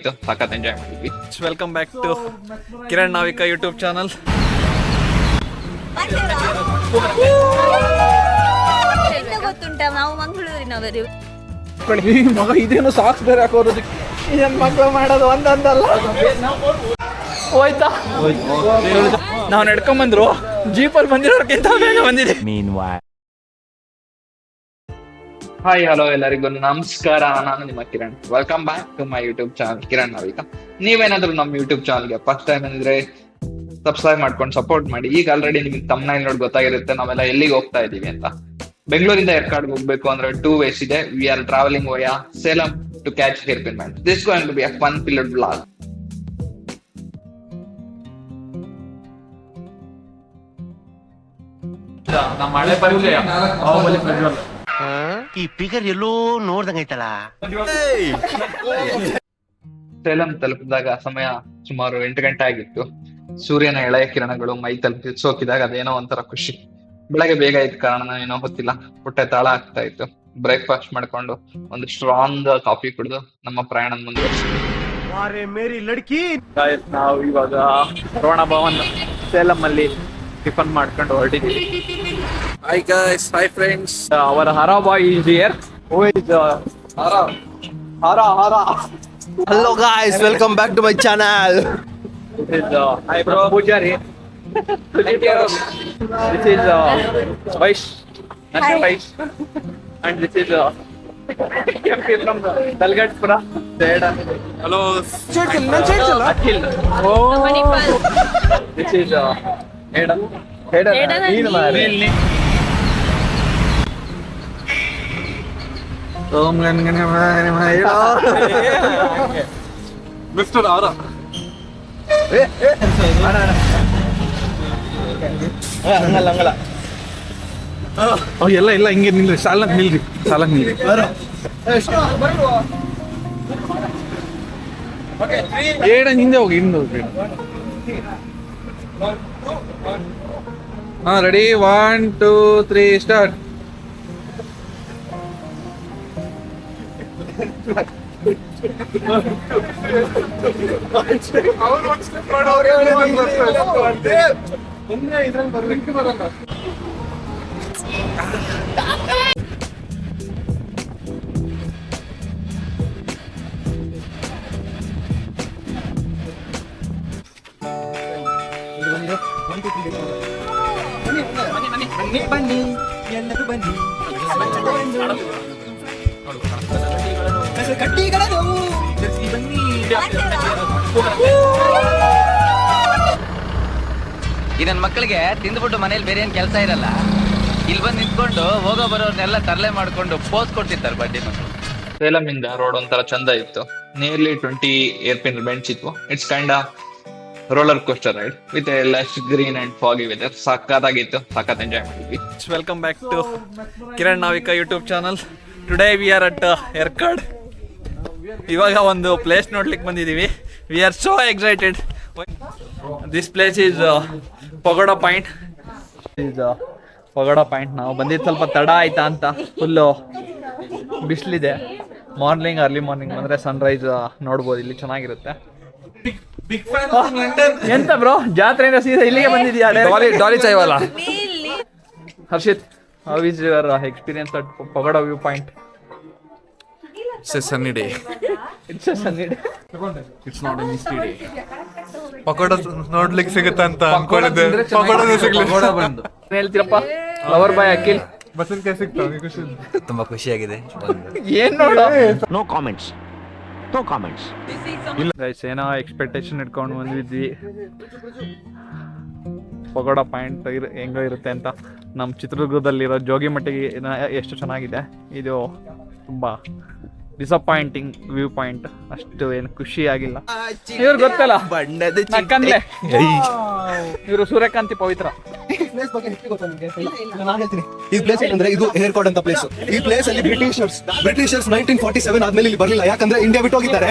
ಇತ್ತು, ಸಖತ್ ಎಂಜಾಯ್ ಮಾಡಿದ್ವಿ. Welcome back to Kiran Navika YouTube channel. ಗೊತ್ತುಂಟ, ನಾವು ಮಂಗಳೂರಿನವರು. ಮಗ ಇದೇನು ಸಾಕ್ಸ್ ಬೇರೆ ಹಾಕೋದು, ಇದನ್ ಮಕ್ಕಳು ಮಾಡೋದು ಒಂದೊಂದಲ್ಲ. ಹೋಯ್ತಾ ನಾವು ನಡ್ಕೊಂಬಂದ್ರು, ಜೀಪಲ್ಲಿ ಬಂದಿರೋರ್ಗಿಂತ ಬೇಗ ಬಂದಿದೆ. ಹಾಯ್ ಹಲೋ ಎಲ್ಲರಿಗೂ ನಮಸ್ಕಾರ, ನಾನು ನಿಮ್ಮ Kiran. Welcome back to my YouTube channel Kiran Navika. ನೀವೇನಾದ್ರೂ ನಮ್ಮ ಯೂಟ್ಯೂಬ್ ಚಾನಲ್ಗೆ ಫಸ್ಟ್ ಟೈಮ್ ಅಂದ್ರೆ ಸಬ್ಸ್ಕ್ರೈಬ್ ಮಾಡ್ಕೊಂಡು ಸಪೋರ್ಟ್ ಮಾಡಿ. ಈಗ ಆಲ್ರೆಡಿ ನಿಮ್ಗೆ ತಮ್ನೈಲ್ ನೋಡಿ ಗೊತ್ತಾಗಿರುತ್ತೆ ನಾವೆಲ್ಲ ಎಲ್ಲಿಗೆ ಹೋಗ್ತಾ ಇದೀವಿ ಅಂತ. ಬೆಂಗಳೂರಿಂದ ಎರ್ಕಾಡ್ಗೆ ಹೋಗ್ಬೇಕು ಅಂದ್ರೆ 2 ways ಇದೆ. We are travelling via Salem to catch hairpin bend. This going to be a fun filled vlog. ನಮ್ಮ ಹಳೆ ಪರಿಚಯ ಈ ಫಿಗರ್ ಎಲ್ಲೋ ನೋಡ್ದಂಗೈತಲ್ಲ. ಸೇಲಂ ತಲುಪಿದಾಗ ಸಮಯ ಸುಮಾರು 8 ಗಂಟೆ ಆಗಿತ್ತು. ಸೂರ್ಯನ ಎಳೆಯ ಕಿರಣಗಳು ಮೈ ತಲುಪಿ ಸೋಕಿದಾಗ ಅದೇನೋ ಒಂಥರ ಖುಷಿ. ಬೆಳಗ್ಗೆ ಬೇಗ ಇದ್ದ ಕಾರಣ ಏನೋ ಗೊತ್ತಿಲ್ಲ, ಹೊಟ್ಟೆ ತಾಳ ಆಗ್ತಾ ಇತ್ತು. ಬ್ರೇಕ್ಫಾಸ್ಟ್ ಮಾಡ್ಕೊಂಡು ಒಂದು ಸ್ಟ್ರಾಂಗ್ ಕಾಫಿ ಕುಡಿದು ನಮ್ಮ ಪ್ರಯಾಣ ಮುಂದುವರಿಸಿದ್ವಿ. ನಾವು ಇವಾಗ ರೋಣ ಭವನ್ ಸೇಲಂ ಅಲ್ಲಿ ಟಿಫನ್ ಮಾಡ್ಕೊಂಡು ಹೊರಟಿದ್ದೀವಿ. Hi guys, hi friends. Our Hara boy is here. Who is Hara? Hello guys, welcome back to my channel. This is hi bro. Pujari. This is Vaish. Hi. Vaish. And this is MP from Dalgatpura. Hello. Akhil. Manipal. This is Hedan. Mister ಅವರ ಹಂಗಲ್ಲ ಎಲ್ಲ ಹಿಂಗೆ ನಿಲ್ರಿ, ಸಾಲಕ್ ನಿಲ್ರಿ. ಏಡ ಹಿಂದೆ ಹೋಗಿ ready 1 2 3 start. ಬನ್ನಿ ಎಲ್ಲರೂ ಬನ್ನಿ, ಕಟ್ಟಿಗಳದು ಬನ್ನಿ. ಈ ನನ್ನ ಮಕ್ಕಳಿಗೆ ತಿಂದ್ಬಿಟ್ಟು ಮನೇಲಿ ಬೇರೆ ಏನ್ ಕೆಲಸ ಇರಲ್ಲ, ಇಲ್ಲಿ ಬಂದು ನಿಂತ್ಕೊಂಡು ಹೋಗೋ ಬರೋರ್ನೆಲ್ಲ ತರಲೆ ಮಾಡ್ಕೊಂಡು ಪೋಸ್ ಕೊಡ್ತಿರ್ತಾರೆ ಬಡ್ಡಿ ಮಕ್ಕಳು. ಸೇಲಂ ಇಂದ ರೋಡ್ ಒಂಥರ ಚಂದ ಇತ್ತು. ನಿಯರ್ಲಿ 20 ಏರ್ಪಿನ್ ಬೆಂಚ್ ಇತ್ತು. It's kind of roller coaster ride with lush green and foggy weather. ಸಖತ್ತಾಗಿತ್ತು, ಸಖತ್ ಎಂಜಾಯ್ ಮಾಡಿದ್ವಿ. Welcome back to Kiran Navika YouTube channel. Today we are at Yercaud. ಇವಾಗ ಒಂದು ಪ್ಲೇಸ್ ನೋಡ್ಲಿಕ್ಕೆ ಬಂದಿದ್ದೀವಿ. We are so excited. This place is Pagoda Point. Pagoda Point. ನಾವು ಬಂದಿದ್ದು ಸ್ವಲ್ಪ ತಡ ಆಯ್ತಾ ಅಂತ. ಫುಲ್ಲು ಬಿಸಿಲಿದೆ. ಅರ್ಲಿ ಮಾರ್ನಿಂಗ್ ಬಂದರೆ ಸನ್ರೈಸ್ ನೋಡ್ಬೋದು. ಇಲ್ಲಿ ಚೆನ್ನಾಗಿರುತ್ತೆ. ಎಂತ ಬ್ರೋ, ಜಾತ್ರೆಯಿಂದ ಸೀದಾ ಇಲ್ಲಿಗೆ ಬಂದಿದ್ಯಾ? Daali Chaiwala. Harshit, how is your experience at Pagoda view point? It's a sunny day. It's a sunny day. It's not a misty day. Pakoda ನೋಡ್ಲಿಕ್ಕೆ ಸಿಗುತ್ತೆ ಅಂತ ಅನ್ಕೊಂಡಿದ್ದೆ. ಪಕೋಡನೇ ಸಿಗ್ಲಿಲ್ಲ. ಪಗೋಡ ಬಂದು ಏನ್ ಹೇಳ್ತೀರಪ್ಪ ಲವರ್ ಬಾಯ್ ಅಖಿಲ್? ಬಸನ್ಕಾಯಿ ಸಿಗ್ತಾವ ಖುಷಿ. ತುಂಬಾ ಖುಷಿಯಾಗಿದೆ. ಏನ್ ನೋಡು, No comments. ಗೈಸ್ ಏನೋ ಎಕ್ಸ್ಪೆಕ್ಟೇಷನ್ ಇಟ್ಕೊಂಡು ಬಂದಿದ್ವಿ ಪಗೋಡ ಪಾಯಿಂಟ್ ಹೆಂಗೋ ಇರುತ್ತೆ ಅಂತ. ನಮ್ಮ ಚಿತ್ರದುರ್ಗದಲ್ಲಿರೋ ಜೋಗಿಮಟ್ಟಿಗೆ ಎಷ್ಟು ಚೆನ್ನಾಗಿದೆ. ಇದು ತುಂಬಾ ಡಿಸಪಾಯಿಂಟಿಂಗ್ ವ್ಯೂ ಪಾಯಿಂಟ್. ಅಷ್ಟು ಏನು ಖುಷಿ ಆಗಿಲ್ಲ. ಇವ್ರು ಗೊತ್ತಲ್ಲ ನಕ್ಕಂದ್ಲೆ, ಇವರು ಸೂರ್ಯಕಾಂತಿ ಪವಿತ್ರ. ಈ ಪ್ಲೇಸ್ ಏನಂದ್ರೆ ಇದು ಏರ್ಕಾಡ್ ಅಂತ ಪ್ಲೇಸ್. ಈ ಪ್ಲೇಸ್ ಅಲ್ಲಿ ಬ್ರಿಟಿಷರ್ಸ್ 1947 ಆದ್ಮೇಲೆ ಇಲ್ಲಿ ಬರ್ಲಿಲ್ಲ, ಯಾಕಂದ್ರೆ ಇಂಡಿಯಾ ಬಿಟ್ಟು ಹೋಗಿದ್ದಾರೆ.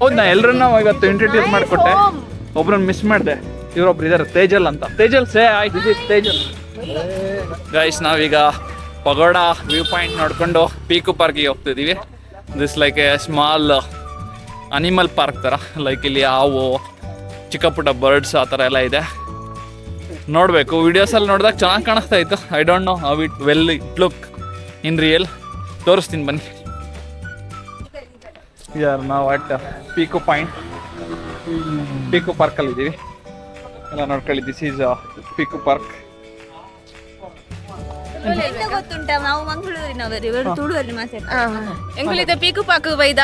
ಹೌದು, ನಾ ಎಲ್ರನ್ನ ಇವತ್ತು ಇಂಟ್ರೊಡ್ಯೂಸ್ ಮಾಡಿಕೊಟ್ಟೆ. ಒಬ್ರನ್ನ ಮಿಸ್ ಮಾಡಿದೆ. ಇವರೊಬ್ರು ಇದಾರೆ, ತೇಜಲ್ ಅಂತ. Tejal say hi this is Tejal. Guys ನಾವೀಗ ಪಗೋಡ ವ್ಯೂ ಪಾಯಿಂಟ್ ನೋಡ್ಕೊಂಡು ಪೀಕು ಪಾರ್ಕಿಗೆ ಹೋಗ್ತಿದ್ದೀವಿ. This like a small animal park ಥರ, ಲೈಕ್ ಇಲ್ಲಿ ಹಾವು, ಚಿಕ್ಕ ಪುಟ್ಟ ಬರ್ಡ್ಸ್ ಆ ಥರ ಎಲ್ಲ ಇದೆ. ನೋಡಬೇಕು, ವಿಡಿಯೋಸಲ್ಲಿ ನೋಡಿದಾಗ ಚೆನ್ನಾಗಿ ಕಾಣಿಸ್ತಾ ಇತ್ತು. I don't know how it it look in real. ತೋರಿಸ್ತೀನಿ ಬನ್ನಿ. ಯಾರು ನಾವು ಅಟ್ ಪೀಕು ಪಾಯಿಂಟ್, ಪೀಕು ಪಾರ್ಕಲ್ಲಿ ಇದ್ದೀವಿ. ಎಲ್ಲ ನೋಡ್ಕೊಳ್ಳಿ, ದಿಸ್ ಈಸ್ ಪೀಕು ಪಾರ್ಕ್. ಎಂತ ಗೊತ್ತುಂಟ, ನಾವು ಮಂಗಳೂರಿನವರು, ಇವರು ತುಳುವಲ್ಲಿ ಮಾತಾಡ್ತಾರೆ. ಎಂಕುಲಿತ ಪೀಕು ಪಾಕು ಬೈದ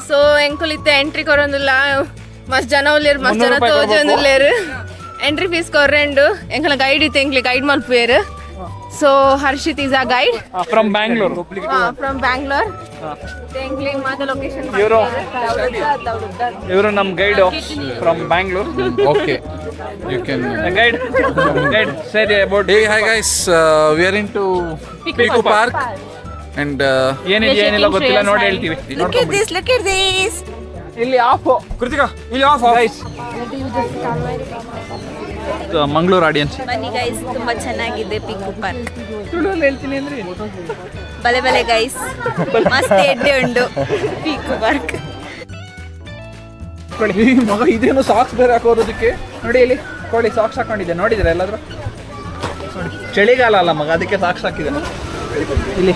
ಸೊ ಎಂಕುಲಿತ ಎಂಟ್ರಿ ಕೊರೊಂದುಲ್ಲ ಮಸ್ತ್ ಜನ ಉಲ್ಲೇರು, ಮಸ್ತ್ ಜನ ತೋಜೊಂದುಲ್ಲೇರು. ಎಂಟ್ರಿ ಫೀಸ್ ಕೊರ್ರೆಂಡು ಎಂಕಲ ಗೈಡ್ ಇತ್ತು, ಎಂಕ್ಲಿ ಗೈಡ್ ಮಲ್ಪುವೆರು. So Harshit is a guide from Bangalore. From Bangalore. ಎಂಕ್ಲಿ ಮಾತ ಲೊಕೇಶನ್ ಇವರು ನಮ್ಮ guide from Bangalore. Okay, you can. Guide say about Hey, hi guys. We are into Pico Park, and ಏನಿದೆ ಏನಿಲ್ಲ ಗೊತ್ತಿಲ್ಲ, ನೋಡಿ ಹೇಳ್ತೀವಿ. Look at this, look at this. ಇಲ್ಲಿ ಆಫ್ ಕೃತಿಕಾ, ಇಲ್ಲಿ ಆಫ್ ಗೈಸ್. ಮಂಗಳೂರು ಆಡಿಯನ್ಸ್ ಬನ್ನಿ ಗೈಸ್, ತುಂಬಾ ಚೆನ್ನಾಗಿದೆ ಪೀಕು ಪಾರ್ಕ್. ತುಳುವಲ್ಲಿ ಹೇಳ್ತೀನಿ ಅಂದ್ರೆ ಬಲೆ ಬಲೆ ಗೈಸ್, ಮಸ್ತ್ ಎಡ್ಡೆ ಉಂಡು ಪೀಕು ಪಾರ್ಕ್. ಮಗ ಇದೇನು ಸಾಕ್ಸ್ ಬೇರೆ ಹಾಕೋದಕ್ಕೆ. ನೋಡಿ ಇಲ್ಲಿ ಕೊಡಿ, ಸಾಕ್ಸ್ ಹಾಕೊಂಡಿದ್ದೆ, ನೋಡಿದ್ರೆ ಎಲ್ಲಾದ್ರೂ? ನೋಡಿ, ಚಳಿಗಾಲ ಅಲ್ಲ ಮಗ, ಅದಕ್ಕೆ ಸಾಕ್ಸ್ ಹಾಕಿದೆ. ಇಲ್ಲಿ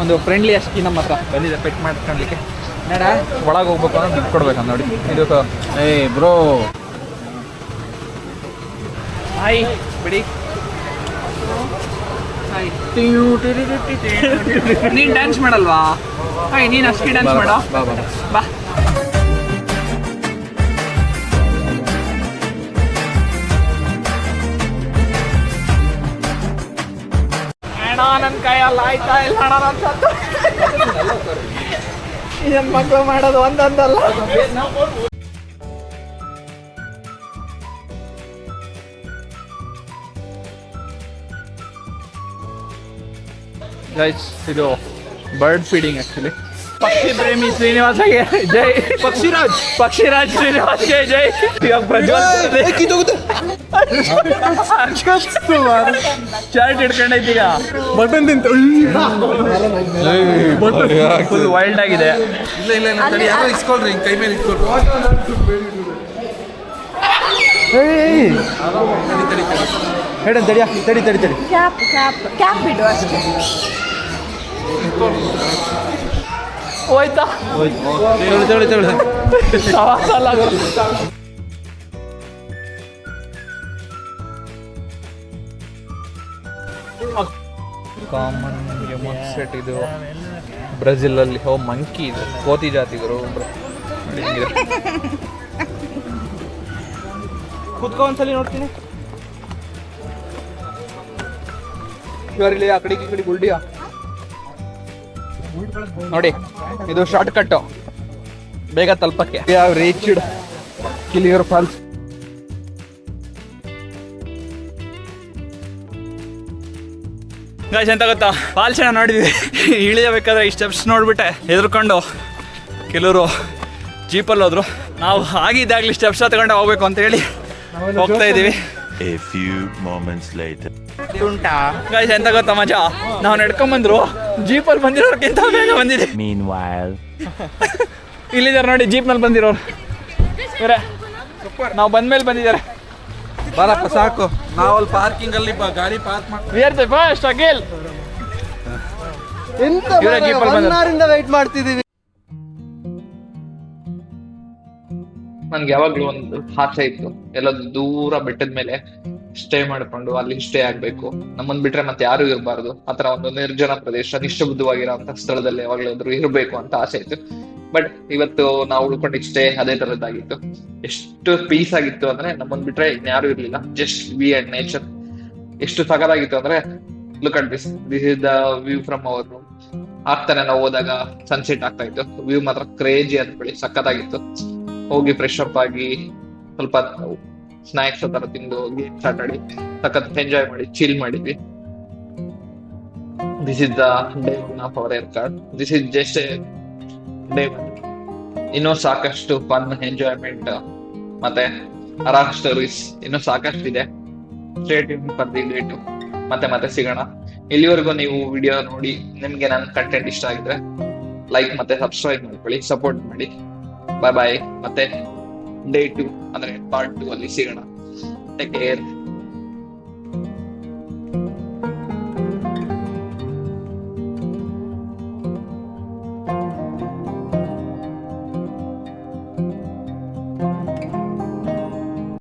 ಒಂದು ಫ್ರೆಂಡ್ಲಿ ಅಸ್ಕಿ ನಮ್ಮ ಹತ್ರ ಬಂದಿದೆ ಪೆಟ್ ಮಾಡ್ಕೊಳ್ಲಿಕ್ಕೆ. ನೋಡ ಒಳಗೆ ಹೋಗ್ಬೇಕು ಅಂದ್ರೆ ದುಡ್ಡು ಕೊಡ್ಬೇಕಂತ ನೋಡಿ. ಇದು ಬ್ರೋ ಹಾಯ್ ಬಿಡಿ. ನೀನು ಡ್ಯಾನ್ಸ್ ಮಾಡಲ್ವಾ? ಹಾಯ್, ನೀನು ಅಸ್ಕಿ ಡ್ಯಾನ್ಸ್ ಮಾಡೋ ಬಾ. ನನ್ನ ಕೈಯಲ್ಲಿ ಆಯ್ತಾ ಇಲ್ಲ ಅಣ್ಣ ಅಂತ ಇದನ್ನ ಮಕ್ಕಳು ಮಾಡೋದು ಒಂದೊಂದಲ್ಲ. ಗೈಸ್, ಇದು ಬರ್ಡ್ ಫೀಡಿಂಗ್ ಆಕ್ಚುಲಿ. ಪಕ್ಷಿ ಪ್ರೇಮಿ ಶ್ರೀನಿವಾಸಗೆ ಜೈ. ಪಕ್ಷಿರಾಜ್ ಶ್ರೀನಿವಾಸ್ಗೆ ಜೈ. ಇವಾಗ ಪ್ರಜ್ವಲ್ ಚಾರ್ಟ್ ಹಿಡ್ಕೊಂಡೈತೀಗ, ಬಟನ್ ತಿಂತ ಫುಲ್ ವೈಲ್ಡ್ ಆಗಿದೆ. ಇಲ್ಲ ತಡಿ, ಯಾರೋ ಇಸ್ಕೊಳ್ರಿ, ಕೈ ಮೇಲೆ ಇಟ್ಕೊಳ್ರಿ. ಹೇಳ ತಡಿಯಾ, ತಡಿ. ಕ್ಯಾಪ್ ಬಿಡು ಅಷ್ಟೇ. ಹೋಯ್ತಾ? ಸವಾಸಲ್ಲ ಗುರು. ಕಾಮನ್ ಹ್ಯೂಮನ್ ಸೆಟ್ ಇದು ಬ್ರೆಜಿಲ್ ಅಲ್ಲಿ. ಮಂಕಿ ಇದು ಕೋತಿ ಜಾತಿಗರು. ಕುತ್ಕೊ ಒಂದ್ಸಲಿ ನೋಡ್ತೀನಿ. ಇವರಲ್ಲಿ ಆ ಕಡೆಗೆ ಈ ಕಡೆ ಗುಲ್ಡಿಯಾ ನೋಡಿ. ಇದು ಶಾರ್ಟ್ ಕಟ್ ಬೇಗ ತಲುಪಕ್ಕೆ. ಯಾವ ರೀಚ್ಡ್ ಕಿಲಿಯೂರ್ ಫಾಲ್ಸ್. ಗಾಯ್ಸ್, ಎಂತ ಗೊತ್ತಾ, ಫಾಲ್ಸ್ ನೋಡಿದ್ವಿ. ಇಳಿಯಬೇಕಾದ್ರೆ ಈ ಸ್ಟೆಪ್ಸ್ ನೋಡ್ಬಿಟ್ಟೆ ಹೆದರ್ಕೊಂಡು ಕೆಲವರು ಜೀಪಲ್ಲಿ ಹೋದ್ರು. ನಾವು ಆಗಿದ್ದಾಗ್ಲಿ ಸ್ಟೆಪ್ಸ್ ತಗೊಂಡು ಹೋಗ್ಬೇಕು ಅಂತ ಹೇಳಿ ಹೋಗ್ತಾ ಇದೀವಿ. A few moments later. Guys, ಎಂತ ಗೊತ್ತಾ ಮಜಾ, ನಾವು ನಡ್ಕೊಂಬಂದ್ರು ಜೀಪಲ್ಲಿ ಬಂದಿರೋರ್ಕಿಂತ ಬೇಗ ಬಂದಿದೆ. Meanwhile. ಇಲ್ಲಿದ್ದಾರೆ ನೋಡಿ, ಜೀಪ್ ನಲ್ಲಿ ಬಂದಿರೋರು ಇವರೇ. ನಾವು ಬಂದ್ಮೇಲೆ ಬಂದಿದ್ದಾರೆ. ಬರಪ್ಪ ಸಾಕು, ನಾವಲ್ಲಿ ಪಾರ್ಕಿಂಗ್ ಅಲ್ಲಿ ಗಾಡಿ ಪಾರ್ಕ್ ಮಾಡಿ ವಿ ಆರ್ ದ ಫಸ್ಟ್ ಅಗೇಲ್. ಇವರೇ ಜೀಪಲ್ಲಿ ಬಂದಿದ್ದಾರೆ. ವೇಟ್ ಮಾಡ್ತಿದೀವಿ. ನನ್ಗೆ ಯಾವಾಗ್ಲೂ ಒಂದು ಆಸೆ ಇತ್ತು, ಎಲ್ಲಾದ್ರೂ ದೂರ ಬೆಟ್ಟದ ಮೇಲೆ ಸ್ಟೇ ಮಾಡ್ಕೊಂಡು ಅಲ್ಲಿ ಸ್ಟೇ ಆಗ್ಬೇಕು, ನಮ್ಮನ್ ಬಿಟ್ರೆ ಮತ್ತೆ ಯಾರು ಇರಬಾರ್ದು, ಆತರ ಒಂದು ನಿರ್ಜನ ಪ್ರದೇಶ, ನಿಶ್ಶಬ್ದವಾಗಿರೋಂತ ಸ್ಥಳದಲ್ಲಿ ಯಾವಾಗ್ಲಾದ್ರೂ ಇರಬೇಕು ಅಂತ ಆಸೆ ಇತ್ತು. ಬಟ್ ಇವತ್ತು ನಾವು ಉಳ್ಕೊಂಡಿದ್ ಸ್ಟೇ ಅದೇ ತರದ್ದಾಗಿತ್ತು. ಎಷ್ಟು ಪೀಸ್ ಆಗಿತ್ತು ಅಂದ್ರೆ ನಮ್ಮನ್ ಬಿಟ್ರೆ ಇನ್ಯಾರು ಇರ್ಲಿಲ್ಲ, ಜಸ್ಟ್ ವಿ ಅಂಡ್ ನೇಚರ್. ಎಷ್ಟು ಸಗದಾಗಿತ್ತು ಅಂದ್ರೆ look at this is the view from our room. ಆಗ್ತಾನೆ ನಾವು ಹೋದಾಗ ಸನ್ಸೆಟ್ ಆಗ್ತಾ ಇತ್ತು. ವ್ಯೂ ಮಾತ್ರ ಕ್ರೇಜಿ ಅಂದ್ಕೊಳ್ಳಿ, ಸಖತ್ತಾಗಿತ್ತು. ಹೋಗಿ ಫ್ರೆಶ್ ಅಪ್ ಆಗಿ ಸ್ವಲ್ಪ ಸ್ನಾಕ್ಸ್ ತರ ತಿಂದು ಗೇಮ್ಸ್ ಆಟ ಆಡಿ ಸಖತ್ ಎಂಜಾಯ್ ಮಾಡಿ ಚಿಲ್ ಮಾಡಿದ್ವಿ. This is the day one of our air card. This is just day one. ಇನ್ನೂ ಸಾಕಷ್ಟು ಫನ್, ಎಂಜಾಯ್ಮೆಂಟ್ ಮತ್ತೆ ಅರಾಮ್ ಸ್ಟೋರೀಸ್ ಇನ್ನೂ ಸಾಕಷ್ಟು ಇದೆ. State for the date. ಮತ್ತೆ ಸಿಗೋಣ. ಇಲ್ಲಿವರೆಗೂ ನೀವು ವಿಡಿಯೋ ನೋಡಿ ನಿಮ್ಗೆ ನನ್ನ ಕಂಟೆಂಟ್ ಇಷ್ಟ ಆಗಿದ್ರೆ ಲೈಕ್ ಮತ್ತೆ ಸಬ್ಸ್ಕ್ರೈಬ್ ಮಾಡ್ಕೊಳ್ಳಿ, ಸಪೋರ್ಟ್ ಮಾಡಿ. ಬಾಯ್ ಬಾಯ್. ಮತ್ತೆ ಡೇ 2 ಅಂದ್ರೆ ಪಾರ್ಟ್ 2 ಅಲ್ಲಿ ಸಿಗೋಣ. Take care.